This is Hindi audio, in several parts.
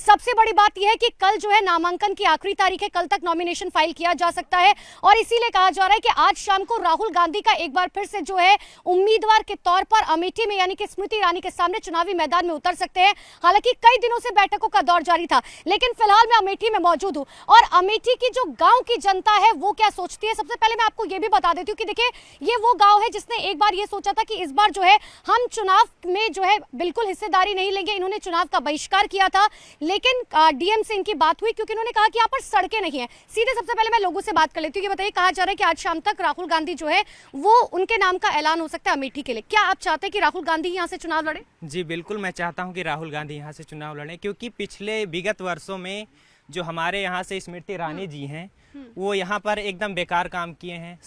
सबसे बड़ी बात यह है कि कल जो है नामांकन की आखिरी तारीख है, कल तक नॉमिनेशन फाइल किया जा सकता है और इसीलिए कहा जा रहा है कि आज शाम को राहुल गांधी का एक बार फिर से जो है उम्मीदवार के तौर पर अमेठी में यानी कि स्मृति ईरानी के सामने चुनावी मैदान में उतर सकते हैं। हालांकि कई दिनों से बैठकों का दौर जारी था, लेकिन फिलहाल मैं अमेठी में मौजूद हूं और अमेठी की जो गांव की जनता है वो क्या सोचती है, सबसे पहले मैं आपको ये भी बता देती हूँ कि देखिए ये वो गांव है जिसने एक बार ये सोचा था कि इस बार जो है हम चुनाव में जो है बिल्कुल हिस्सेदारी नहीं लेंगे। इन्होंने चुनाव का बहिष्कार किया था, लेकिन डीएम से इनकी बात हुई क्योंकि इन्होंने कहा कि यहाँ पर सड़कें नहीं है। सीधे सबसे पहले मैं लोगों से बात कर लेती हूँ। ये बताइए, कहा जा रहा है कि आज शाम तक राहुल गांधी जो है वो उनके नाम का ऐलान हो सकता है अमेठी के लिए। क्या आप चाहते हैं कि राहुल गांधी यहाँ से चुनाव लड़े? जी बिल्कुल, मैं चाहता हूँ कि राहुल गांधी यहाँ से चुनाव लड़ें, क्योंकि पिछले विगत वर्षों में जो हमारे यहाँ से स्मृति ईरानी जी हैं वो यहाँ पर एकदम बेकार काम किए हैं।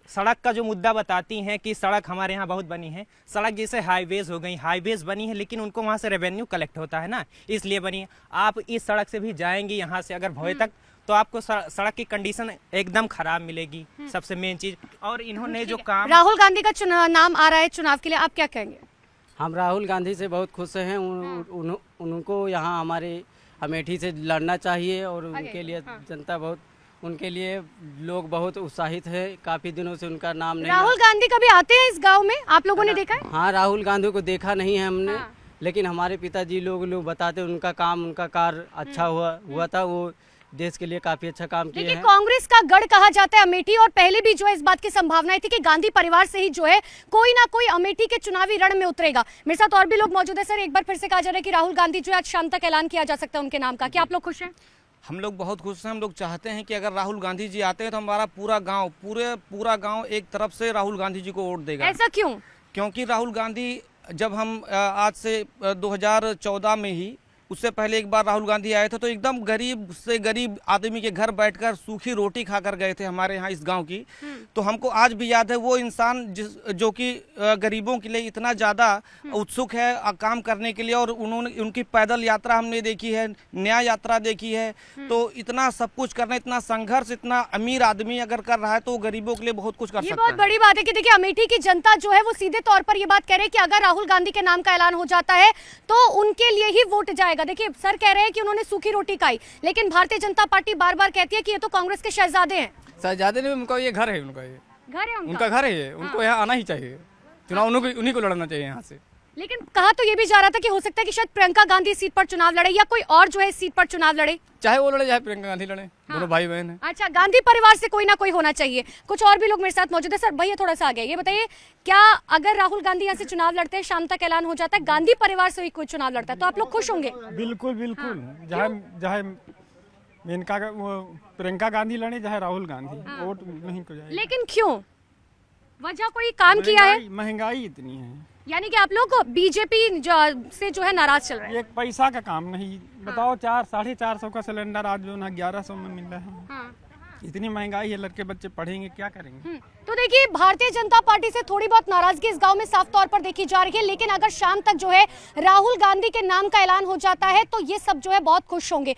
सड़क का जो मुद्दा बताती हैं कि सड़क हमारे यहाँ बहुत बनी है, सड़क जैसे हाईवेज हो गई, हाईवेज बनी है लेकिन उनको वहाँ से रेवेन्यू कलेक्ट होता है ना, इसलिए बनी है। आप इस सड़क से भी जाएंगी यहाँ से अगर भोए तक तो आपको सड़क की कंडीशन एकदम खराब मिलेगी, सबसे मेन चीज। और इन्होंने जो काम, राहुल गांधी का नाम आ रहा है चुनाव के लिए, आप क्या कहेंगे? हम राहुल गांधी से बहुत खुश हैं। उनको यहाँ हमारे अमेठी से लड़ना चाहिए और उनके लिए जनता बहुत, उनके लिए लोग बहुत उत्साहित है। काफी दिनों से उनका नाम नहीं। राहुल गांधी कभी आते हैं इस गांव में, आप लोगों ने देखा है? हाँ, राहुल गांधी को देखा नहीं है हमने, लेकिन हमारे पिताजी लोग बताते उनका काम, उनका कार्य अच्छा हुआ था। वो देश के लिए काफी अच्छा काम किया है। कांग्रेस का गढ़ कहा जाता है अमेठी और पहले भी जो है इस बात की संभावनाएं थी कि गांधी परिवार से ही जो है कोई ना कोई अमेठी के चुनावी रण में उतरेगा। मेरे साथ और भी लोग मौजूद है। सर, एक बार फिर से कहा जा रहा है कि राहुल गांधी जो है आज शाम तक ऐलान किया जा सकता है उनके नाम का, क्या आप लोग खुश हैं? हम लोग बहुत खुश हैं। हम लोग चाहते हैं कि अगर राहुल गांधी जी आते हैं तो हमारा पूरा गांव एक तरफ से राहुल गांधी जी को वोट देगा। ऐसा क्यों? क्योंकि राहुल गांधी, जब हम आज से 2014 में ही, उससे पहले एक बार राहुल गांधी आए थे तो एकदम गरीब से गरीब आदमी के घर बैठकर सूखी रोटी खाकर गए थे हमारे यहाँ इस गांव की। तो हमको आज भी याद है वो इंसान जो कि गरीबों के लिए इतना ज़्यादा उत्सुक है काम करने के लिए। और उनकी पैदल यात्रा हमने देखी है, न्याय यात्रा देखी है। तो इतना सब कुछ करना, इतना संघर्ष, इतना अमीर आदमी अगर कर रहा है तो गरीबों के लिए बहुत कुछ कर सकता है। ये बहुत बड़ी बात है कि देखिए अमेठी की जनता जो है वो सीधे तौर पर ये बात कह रहे हैं कि अगर राहुल गांधी के नाम का ऐलान हो जाता है तो उनके लिए ही वोट जाएगा। देखिए सर कह रहे हैं कि उन्होंने सूखी रोटी खाई, लेकिन भारतीय जनता पार्टी बार बार कहती है कि ये तो कांग्रेस के शहजादे हैं। शहजादे नहीं, उनका ये घर है, उनका ये घर है, उनका घर है ये। उनको यहाँ आना ही चाहिए, चुनाव उन्हीं को लड़ना चाहिए यहाँ से। लेकिन कहा तो ये भी जा रहा था कि हो सकता है कि शायद प्रियंका गांधी इस सीट पर चुनाव लड़े या कोई और जो है इस सीट पर चुनाव लड़े, चाहे वो लड़े चाहे प्रियंका गांधी लड़े, दोनों भाई बहन है। अच्छा, गांधी परिवार से कोई ना कोई होना चाहिए। कुछ और भी लोग मेरे साथ मौजूद है। सर भैया थोड़ा सा आगे, ये बताइए क्या अगर राहुल गांधी यहाँ से चुनाव लड़ते हैं, शाम तक ऐलान हो जाता है, गांधी परिवार से कोई चुनाव लड़ता है तो आप लोग खुश होंगे? बिल्कुल बिल्कुल। चाहे मेनका वो प्रियंका गांधी लड़े चाहे राहुल गांधी, वोट नहीं को जाए। लेकिन क्यों? वजह कोई काम किया है? महंगाई इतनी है, यानी कि आप लोग बीजेपी से जो है नाराज चल रहे हैं। एक पैसा का काम नहीं। बताओ 400-450 का सिलेंडर आज जो ना 1100 में मिल रहा है। इतनी महंगाई है, लड़के बच्चे पढ़ेंगे क्या करेंगे? तो देखिए भारतीय जनता पार्टी से थोड़ी बहुत नाराजगी इस गांव में साफ तौर पर देखी जा रही है, लेकिन अगर शाम तक जो है राहुल गांधी के नाम का ऐलान हो जाता है तो ये सब जो है बहुत खुश होंगे।